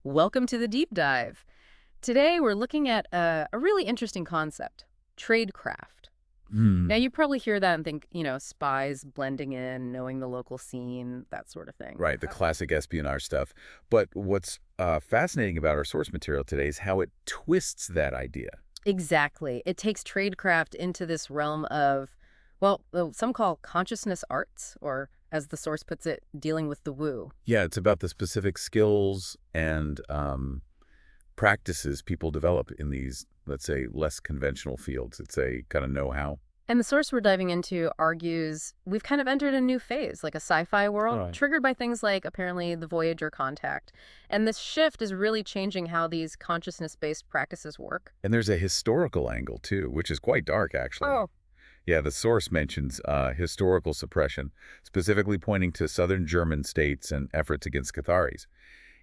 Welcome to the deep dive. Today we're looking at a really interesting concept, tradecraft. Now Hmm. you probably hear that and think, spies blending in, knowing the local scene, that sort of thing. Right, the classic espionage stuff. But what's fascinating about our source material today is how it twists that idea. Exactly. It takes tradecraft into this realm of, some call consciousness arts, or as the source puts it, dealing with the woo. Yeah, it's about the specific skills and practices people develop in these, let's say, less conventional fields. It's a kind of know-how. And the source we're diving into argues we've kind of entered a new phase, like a sci-fi All world, right. triggered by things like apparently the Voyager contact. And this shift is really changing how these consciousness-based practices work. And there's a historical angle, too, which is quite dark, actually. Oh. Yeah, the source mentions historical suppression, specifically pointing to southern German states and efforts against Catharis.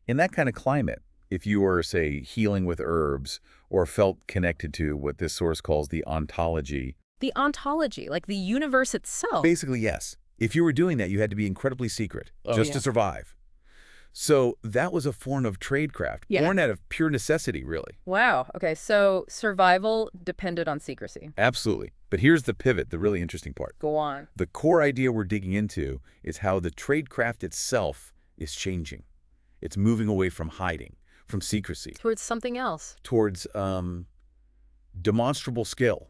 In that kind of climate, if you were, say, healing with herbs or felt connected to what this source calls the ontology, The ontology, like the universe itself. basically, yes. If you were doing that, you had to be incredibly secret, Oh, just yeah. to survive. So that was a form of tradecraft, Yeah. born out of pure necessity, really. Wow. Okay, so survival depended on secrecy. Absolutely. But here's the pivot, the really interesting part. Go on. The core idea we're digging into is how the tradecraft itself is changing. It's moving away from hiding, from secrecy, Towards something else. towards demonstrable skill,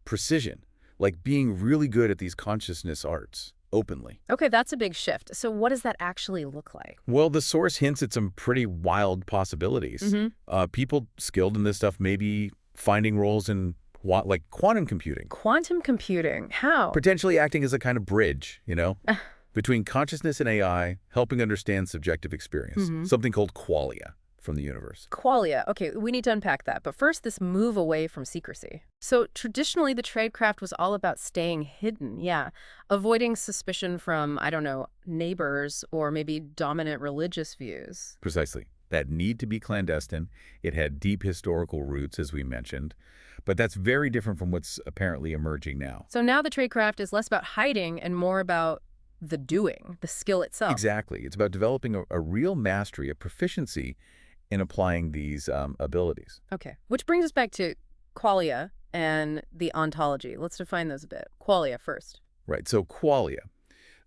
precision, like being really good at these consciousness arts openly. Okay, that's a big shift. So what does that actually look like? Well, the source hints at some pretty wild possibilities. People skilled in this stuff may be finding roles in like quantum computing, Quantum computing. How? potentially acting as a kind of bridge, between consciousness and AI, helping understand subjective experience, something called qualia from the universe. Qualia. Okay, we need to unpack that. But first, this move away from secrecy. So traditionally, the tradecraft was all about staying hidden, yeah. Avoiding suspicion from, I don't know, neighbors or maybe dominant religious views. Precisely. That need to be clandestine. It had deep historical roots, as we mentioned. But that's very different from what's apparently emerging now. So now the tradecraft is less about hiding and more about the doing, the skill itself. Exactly. It's about developing a real mastery, a proficiency in applying these abilities. Okay, which brings us back to qualia and the ontology. Let's define those a bit. Qualia first. Right. So qualia,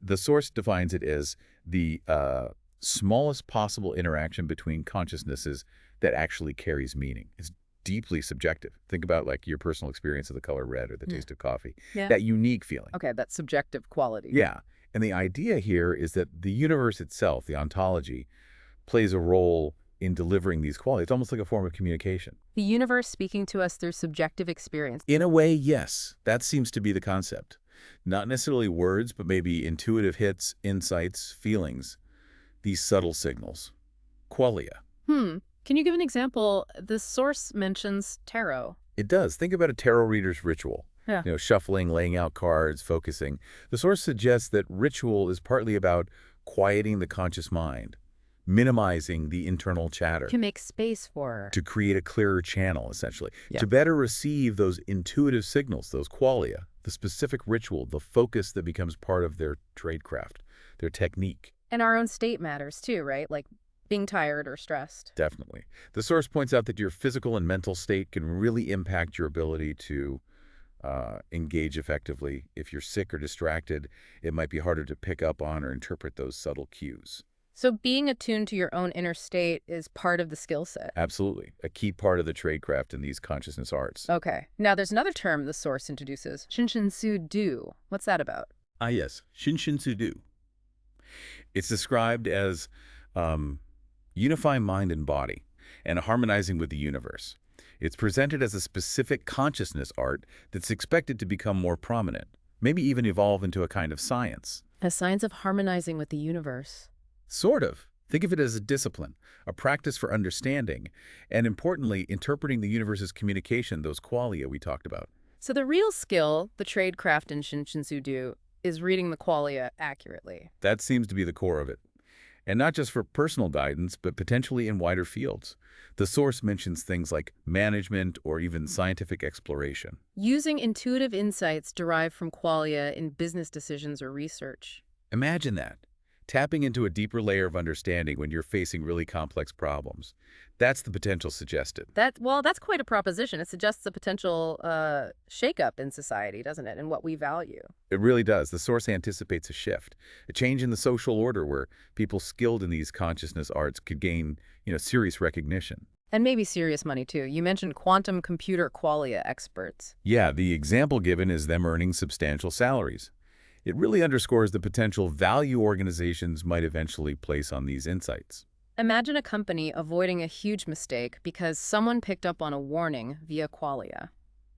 the source defines it as the smallest possible interaction between consciousnesses that actually carries meaning. It's deeply subjective. Think about like your personal experience of the color red or the taste of coffee. Yeah. That unique feeling. Okay, that subjective quality. Yeah. And the idea here is that the universe itself, the ontology, plays a role in delivering these qualities. It's almost like a form of communication. The universe speaking to us through subjective experience. In a way, yes. That seems to be the concept. Not necessarily words, but maybe intuitive hits, insights, feelings. These subtle signals. Qualia. Can you give an example? The source mentions tarot. It does. Think about a tarot reader's ritual. Yeah. Shuffling, laying out cards, focusing. The source suggests that ritual is partly about quieting the conscious mind, minimizing the internal chatter, To make space for. to create a clearer channel, essentially, Yeah. to better receive those intuitive signals, those qualia, the specific ritual, the focus that becomes part of their tradecraft, their technique. And our own state matters too, right? Like being tired or stressed. Definitely. The source points out that your physical and mental state can really impact your ability to engage effectively. If you're sick or distracted, it might be harder to pick up on or interpret those subtle cues. So being attuned to your own inner state is part of the skill set. Absolutely. A key part of the tradecraft in these consciousness arts. Okay. Now there's another term the source introduces. Shinshin Sou. What's that about? Ah, yes. Shinshin Sou. It's described as unifying mind and body and harmonizing with the universe. It's presented as a specific consciousness art that's expected to become more prominent, maybe even evolve into a kind of science. As signs of harmonizing with the universe. Sort of. Think of it as a discipline, a practice for understanding, and importantly, interpreting the universe's communication, those qualia we talked about. So the real skill the tradecraft in Shinshin Sou is reading the qualia accurately. That seems to be the core of it. And not just for personal guidance, but potentially in wider fields. The source mentions things like management or even scientific exploration. Using intuitive insights derived from qualia in business decisions or research. Imagine that. tapping into a deeper layer of understanding when you're facing really complex problems. That's the potential suggested. Well, that's quite a proposition. It suggests a potential shakeup in society, doesn't it, and what we value. It really does. The source anticipates a shift, a change in the social order where people skilled in these consciousness arts could gain, serious recognition. And maybe serious money, too. You mentioned quantum computer qualia experts. Yeah, the example given is them earning substantial salaries. It really underscores the potential value organizations might eventually place on these insights. Imagine a company avoiding a huge mistake because someone picked up on a warning via qualia.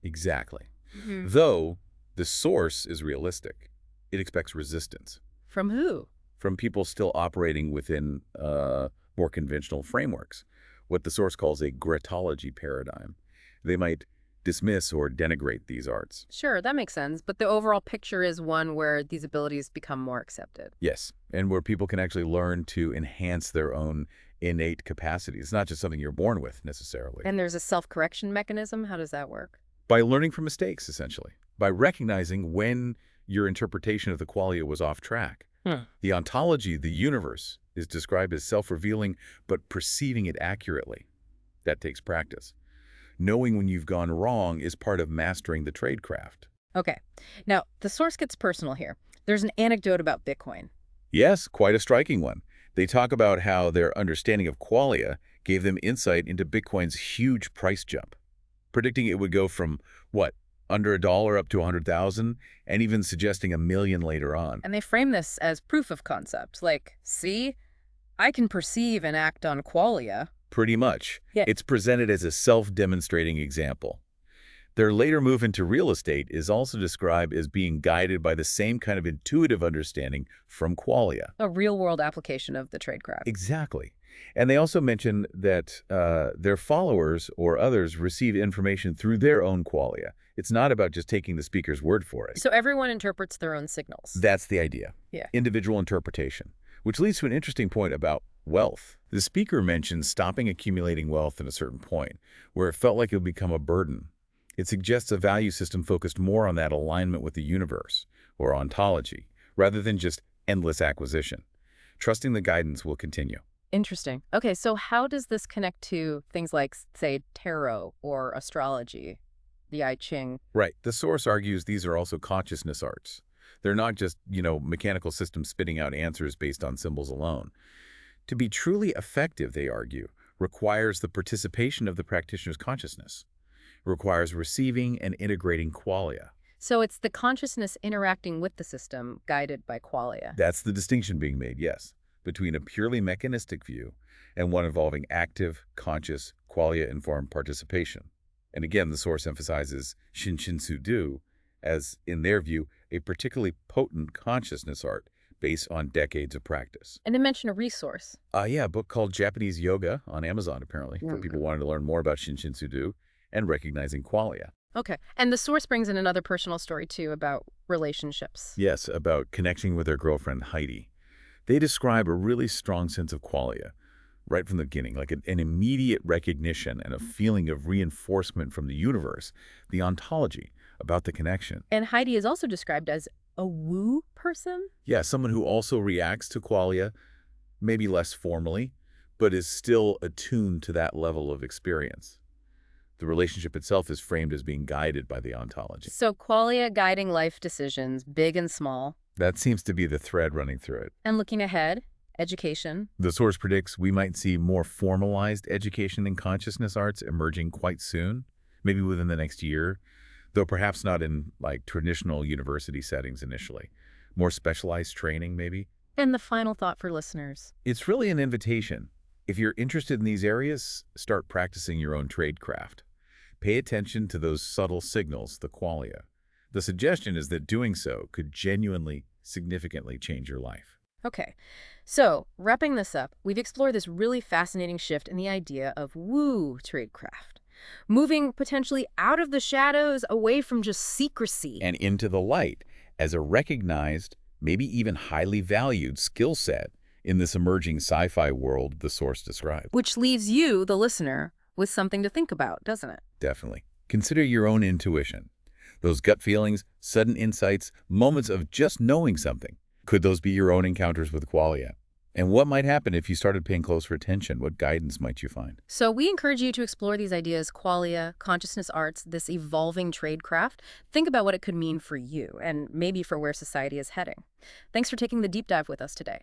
Exactly. Mhm. Though the source is realistic, it expects resistance From who? from people still operating within more conventional frameworks, what the source calls a gretology paradigm. They might dismiss or denigrate these arts. Sure, that makes sense, but the overall picture is one where these abilities become more accepted. Yes, and where people can actually learn to enhance their own innate capacities. It's not just something you're born with, necessarily. And there's a self-correction mechanism? How does that work? By learning from mistakes, essentially. By recognizing when your interpretation of the qualia was off track. The ontology, the universe, is described as self-revealing, but perceiving it accurately. That takes practice. Knowing when you've gone wrong is part of mastering the tradecraft. Okay. Now, the source gets personal here. There's an anecdote about Bitcoin. Yes, quite a striking one. They talk about how their understanding of qualia gave them insight into Bitcoin's huge price jump, predicting it would go from, under $1 up to 100,000, and even suggesting 1 million later on. And they frame this as proof of concept. Like, see, I can perceive and act on qualia. Pretty much. Yeah. It's presented as a self-demonstrating example. Their later move into real estate is also described as being guided by the same kind of intuitive understanding from qualia. A real-world application of the tradecraft. Exactly. And they also mention that their followers or others receive information through their own qualia. It's not about just taking the speaker's word for it. So everyone interprets their own signals. That's the idea. Yeah. Individual interpretation, which leads to an interesting point about wealth. The speaker mentions stopping accumulating wealth at a certain point, where it felt like it would become a burden. It suggests a value system focused more on that alignment with the universe, or ontology, rather than just endless acquisition. Trusting the guidance will continue. Interesting. Okay, so how does this connect to things like, say, tarot or astrology, the I Ching? Right. The source argues these are also consciousness arts. They're not just, mechanical systems spitting out answers based on symbols alone. To be truly effective, they argue, requires the participation of the practitioner's consciousness. It requires receiving and integrating qualia. So it's the consciousness interacting with the system guided by qualia. That's the distinction being made, yes, between a purely mechanistic view and one involving active, conscious, qualia-informed participation. And again, the source emphasizes Shinshin Sou as, in their view, a particularly potent consciousness art based on decades of practice. And they mention a resource. A book called Japanese Yoga on Amazon, apparently, for people wanting to learn more about Shinshin Sou and recognizing qualia. Okay. And the source brings in another personal story, too, about relationships. Yes, about connecting with their girlfriend, Heidi. They describe a really strong sense of qualia right from the beginning, like an immediate recognition and a feeling of reinforcement from the universe, the ontology, about the connection. And Heidi is also described as a woo person? Yeah, someone who also reacts to qualia, maybe less formally, but is still attuned to that level of experience. The relationship itself is framed as being guided by the ontology. So qualia guiding life decisions, big and small. That seems to be the thread running through it. And looking ahead, education. The source predicts we might see more formalized education in consciousness arts emerging quite soon, maybe within the next year, though perhaps not in traditional university settings initially. More specialized training, maybe. And the final thought for listeners. It's really an invitation. If you're interested in these areas, start practicing your own tradecraft. Pay attention to those subtle signals, the qualia. The suggestion is that doing so could genuinely, significantly change your life. Okay, so wrapping this up, we've explored this really fascinating shift in the idea of woo tradecraft, moving potentially out of the shadows, away from just secrecy. And into the light as a recognized, maybe even highly valued skill set in this emerging sci-fi world the source described. Which leaves you, the listener, with something to think about, doesn't it? Definitely. Consider your own intuition. Those gut feelings, sudden insights, moments of just knowing something. Could those be your own encounters with qualia? And what might happen if you started paying closer attention? What guidance might you find? So we encourage you to explore these ideas, qualia, consciousness arts, this evolving tradecraft. Think about what it could mean for you and maybe for where society is heading. Thanks for taking the deep dive with us today.